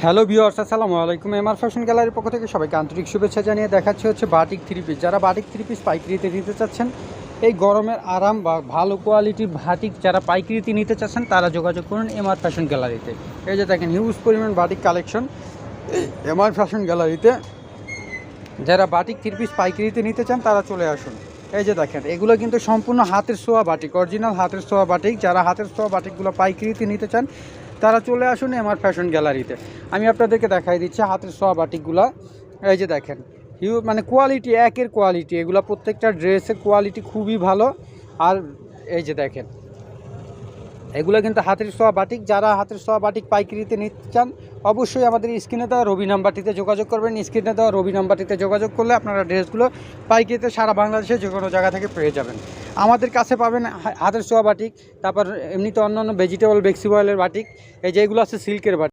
Hello viewers, আসসালামু আলাইকুম। MR fashion গ্যালারির পক্ষ থেকে সবাইকে আন্তরিক শুভেচ্ছা জানিয়ে দেখাচ্ছি হচ্ছে বাটিক থ্রি পিস। যারা বাটিক থ্রি পিস পাইকারিতে নিতে চাচ্ছেন, এই গরমের আরাম বা ভালো কোয়ালিটির বাটিক যারা পাইকারিতে নিতে চাচ্ছেন তারা যোগাযোগ করুন এমআর ফ্যাশন গ্যালারিতে। এই যে দেখেন হিউজ পরিমাণ বাটিক কালেকশন এমআর ফ্যাশন গ্যালারিতে। যারা বাটিক থ্রি পিস পাইকারিতে নিতে চান তারা চলে আসুন। এই যে দেখেন এগুলো কিন্তু সম্পূর্ণ হাতের ছোঁয়া বাটিক, অরিজিনাল হাতের ছোঁয়া বাটিক। যারা হাতের ছোঁয়া বাটিকগুলো পাইকারিতে নিতে চান তারা চলে আসুন এমআর ফ্যাশন গ্যালারিতে। আমি আপনাদেরকে দেখাই দিচ্ছি হাতের ছোঁয়া বাটিকগুলো। এই যে দেখেন মানে কোয়ালিটি একের কোয়ালিটি, এগুলো প্রত্যেকটা ড্রেসের কোয়ালিটি খুবই ভালো। আর এই যে দেখেন এগুলো কিন্তু হাতের ছোঁয়া বাটিক। যারা হাতের ছোঁয়া বাটিক পাইকারিতে নিতে চান অবশ্যই আমাদের স্ক্রিনে দেওয়া রবি নাম্বারটিতে যোগাযোগ করবেন। স্ক্রিনে দেওয়া রবি নাম্বারটিতে যোগাযোগ করলে আপনারা ড্রেসগুলো পাইকারিতে সারা বাংলাদেশে যে কোনো জায়গা থেকে পেয়ে যাবেন। আমাদের কাছে পাবেন হাতের ছোঁয়া বাটিক, তারপর এমনিতে অন্যান্য ভেজিটেবল বেক্সি বয়েলের বাটিক, এই যেগুলো আছে সিল্কের বাটিক।